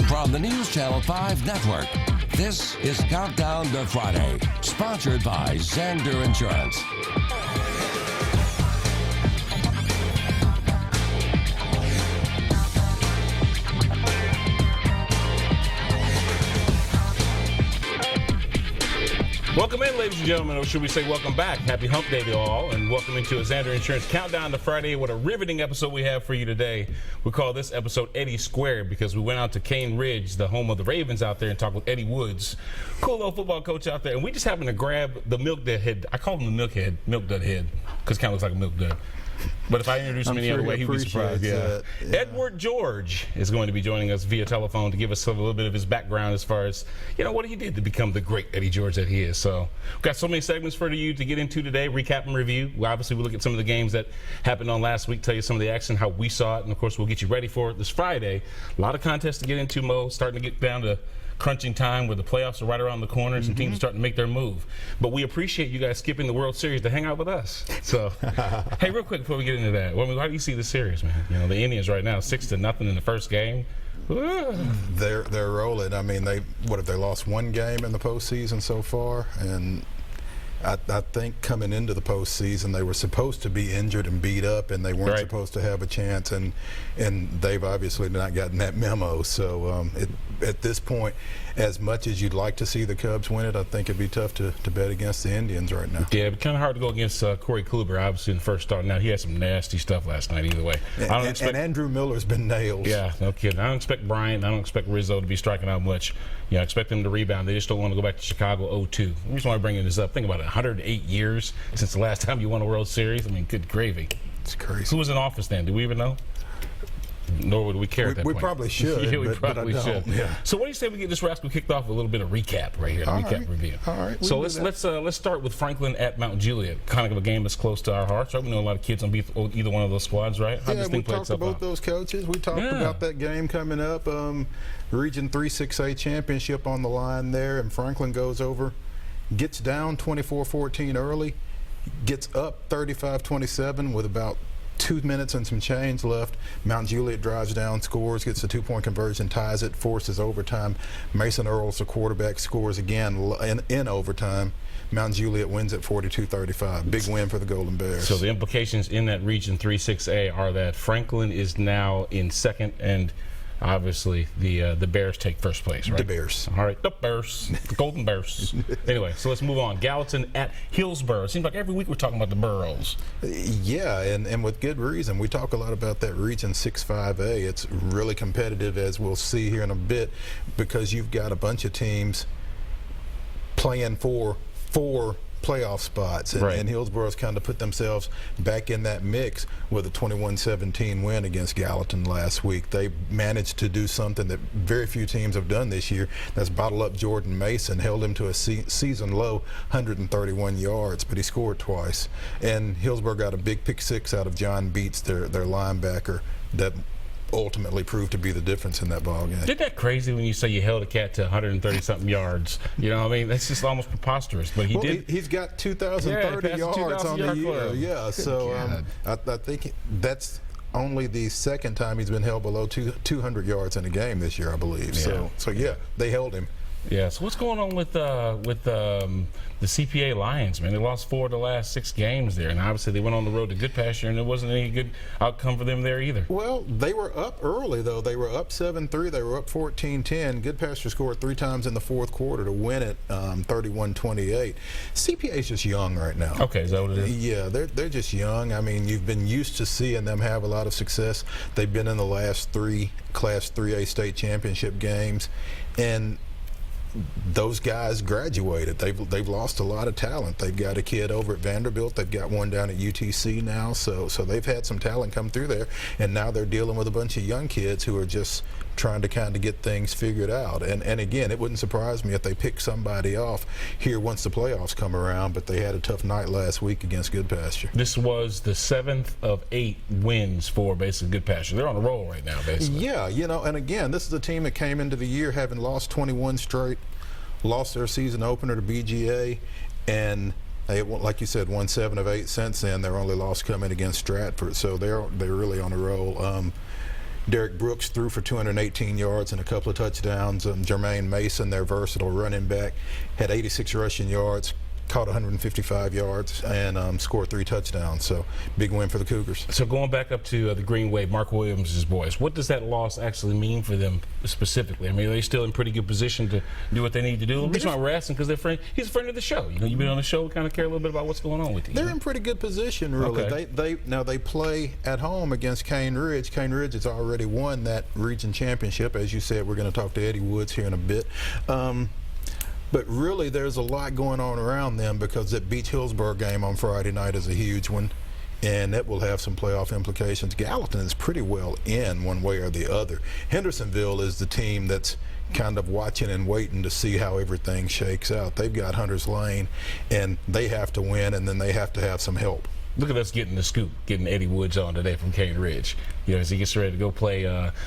From the News Channel 5 Network, this is Countdown to Friday, sponsored by Zander Insurance. Welcome in, ladies and gentlemen, or should we say welcome back. Happy hump day to all, and welcome into a Zander Insurance Countdown to Friday. What a riveting episode we have for you today. We call this episode Eddie Squared because we went out to Cane Ridge, the home of the Ravens out there, and talked with Eddie Woods, cool little football coach out there. And we just happened to grab the milk dud head. I call him the milk dud head, because it kind of looks like a milk dud. But if I introduce him any other way, he'd be surprised. Yeah. Edward George is going to be joining us via telephone to give us a little bit of his background as far as, what he did to become the great Eddie George that he is. So we've got so many segments for you to get into today, recap and review. Obviously, we'll look at some of the games that happened on last week, tell you some of the action, how we saw it, and, of course, we'll get you ready for it this Friday. A lot of contests to get into, Mo, starting to get down to crunching time where the playoffs are right around the corner and some teams are starting to make their move. But we appreciate you guys skipping the World Series to hang out with us. So, hey, real quick before we get into that, how do you see the series, man? The Indians right now, 6-0 in the first game. They're rolling. I mean, they lost one game in the postseason so far, and I think coming into the postseason they were supposed to be injured and beat up, and they weren't supposed to have a chance, and they've obviously not gotten that memo. So at this point, as much as you'd like to see the Cubs win it, I think it'd be tough to bet against the Indians right now. Yeah, but kind of hard to go against Corey Kluber, obviously, in the first start. Now, he had some nasty stuff last night either way. And Andrew Miller's been nailed. Yeah, no kidding. I don't expect Bryant, I don't expect Rizzo to be striking out much. I expect them to rebound. They just don't want to go back to Chicago 0-2. I just want to bring this up. Think about it, 108 years since the last time you won a World Series. I mean, good gravy. It's crazy. Who was in office then? Do we even know? Nor would we care at that point. We probably should. Yeah, we probably should. Yeah. So what do you say we get this rascal kicked off with a little bit of recap right here, review. All right. So let's start with Franklin at Mount Juliet. Kind of a game that's close to our hearts, right? We know a lot of kids on either one of those squads, right? We talked to both those coaches. We talked about that game coming up. Region 3 6A championship on the line there, and Franklin goes over, gets down 24-14 early, gets up 35-27 with about 2 minutes and some change left. Mount Juliet drives down, scores, gets a 2-point conversion, ties it, forces overtime. Mason Earls, the quarterback, scores again in overtime. Mount Juliet wins at 42-35. Big win for the Golden Bears. So the implications in that Region 3 6A are that Franklin is now in second, and obviously the Bears take first place, right? The Bears. All right, the Bears, the Golden Bears. Anyway, so let's move on. Gallatin at Hillsborough. It seems like every week we're talking about the Boroughs. Yeah, and with good reason. We talk a lot about that Region 6-5A. It's really competitive, as we'll see here in a bit, because you've got a bunch of teams playing for four playoff spots, and Hillsborough's kind of put themselves back in that mix with a 21-17 win against Gallatin last week. They managed to do something that very few teams have done this year. That's bottle up Jordan Mason, held him to a season low 131 yards, but he scored twice. And Hillsborough got a big pick six out of John Beats, their linebacker, that ultimately proved to be the difference in that ball game. Isn't that crazy when you say you held a cat to 130-something yards? That's just almost preposterous. But he's got 2,030 yards on the year. Yeah, so I think that's only the second time he's been held below 200 yards in a game this year, I believe. Yeah. So they held him. Yeah, so what's going on with the CPA Lions, man? They lost 4 of the last 6 games there, and obviously they went on the road to Goodpasture, and there wasn't any good outcome for them there either. Well, they were up early, though. They were up 7-3. They were up 14-10. Goodpasture scored 3 times in the fourth quarter to win it 31-28. CPA's just young right now. Okay, is that what it is? Yeah, they're just young. I mean, you've been used to seeing them have a lot of success. They've been in the last 3 Class 3A state championship games, and those guys graduated. They've lost a lot of talent. They've got a kid over at Vanderbilt. They've got one down at UTC now. So they've had some talent come through there, and now they're dealing with a bunch of young kids who are just trying to kind of get things figured out. And again, it wouldn't surprise me if they pick somebody off here once the playoffs come around, but they had a tough night last week against Goodpasture. This was the 7th of 8 wins for basically Goodpasture. They're on a roll right now, basically. Yeah, and again, this is a team that came into the year having lost 21 straight, lost their season opener to BGA, and they, like you said, won 7 of 8 since then. Their only loss coming against Stratford, so they're really on a roll. Derek Brooks threw for 218 yards and a couple of touchdowns. Jermaine Mason, their versatile running back, had 86 rushing yards, caught 155 yards, and scored 3 touchdowns. So big win for the Cougars. So going back up to the Green Wave, Mark Williams' boys, what does that loss actually mean for them specifically? I mean, are they still in pretty good position to do what they need to do? The reason why we're asking, because he's a friend of the show. You know, you've been on the show, we kind of care a little bit about what's going on with you. They're in pretty good position, really. Okay. They play at home against Cane Ridge. Cane Ridge has already won that region championship. As you said, we're going to talk to Eddie Woods here in a bit. But really, there's a lot going on around them because that Beach Hillsborough game on Friday night is a huge one, and that will have some playoff implications. Gallatin is pretty well in one way or the other. Hendersonville is the team that's kind of watching and waiting to see how everything shakes out. They've got Hunter's Lane, and they have to win, and then they have to have some help. Look at us getting the scoop, getting Eddie Woods on today from Cane Ridge. You know, as he gets ready to go play,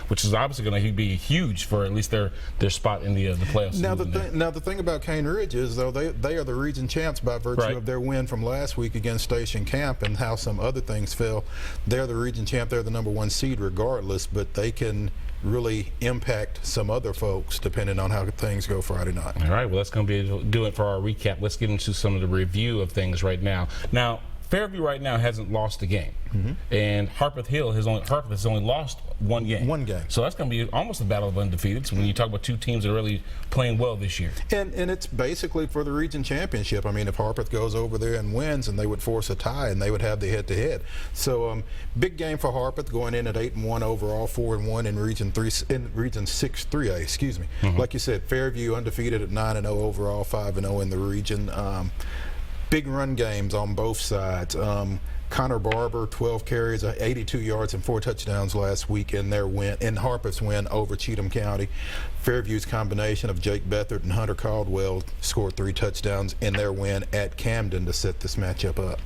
which is obviously going to be huge for at least their spot in the playoffs. Now the thing about Cane Ridge is, though, they are the region champs by virtue of their win from last week against Station Camp, and how some other things fell. They're the region champ. They're the #1 seed regardless, but they can really impact some other folks depending on how things go Friday night. All right, well, that's going to do it for our recap. Let's get into some of the review of things right now. Now, Fairview right now hasn't lost a game, and Harpeth has only lost one game. One game. So that's going to be almost a battle of undefeateds when you talk about two teams that are really playing well this year. And it's basically for the region championship. I mean, if Harpeth goes over there and wins, and they would force a tie, and they would have the head-to-head. So big game for Harpeth, going in at 8-1 overall, 4-1 in Region 6-3A. Excuse me. Like you said, Fairview undefeated at 9-0 overall, 5-0 in the region. Big run games on both sides. Connor Barber, 12 carries, 82 yards, and 4 touchdowns last week in Harpeth's win over Cheatham County. Fairview's combination of Jake Bethard and Hunter Caldwell scored 3 touchdowns in their win at Camden to set this matchup up.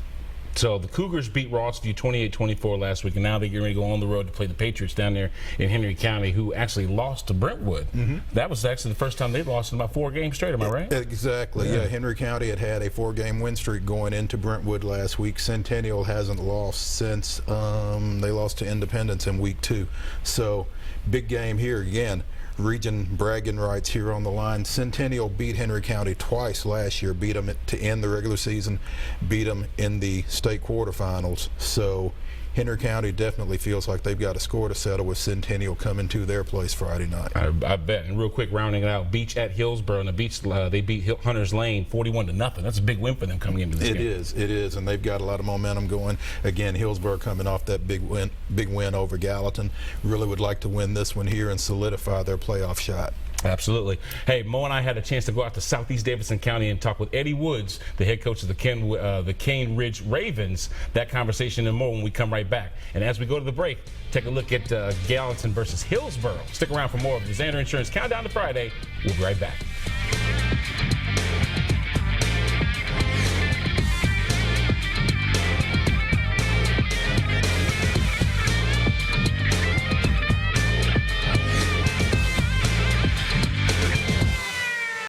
So the Cougars beat Rossview 28-24 last week, and now they're getting ready to go on the road to play the Patriots down there in Henry County, who actually lost to Brentwood. That was actually the first time they lost in about 4 games straight, am I right? Exactly, yeah. Henry County had a 4-game win streak going into Brentwood last week. Centennial hasn't lost since they lost to Independence in week 2. So big game here again. Region bragging rights here on the line. Centennial beat Henry County twice last year, beat them to end the regular season, beat them in the state quarterfinals. So Henry County definitely feels like they've got a score to settle with Centennial coming to their place Friday night. I bet. And real quick, rounding it out, Beach at Hillsborough, and the Beach they beat Hunter's Lane 41-0. That's a big win for them coming into this game. It is, and they've got a lot of momentum going. Again, Hillsborough coming off that big win over Gallatin. Really would like to win this one here and solidify their playoff shot. Absolutely. Hey, Mo and I had a chance to go out to Southeast Davidson County and talk with Eddie Woods, the head coach of the Cane Ridge Ravens. That conversation and more when we come right back. And as we go to the break, take a look at Gallatin versus Hillsborough. Stick around for more of the Zander Insurance Countdown to Friday. We'll be right back.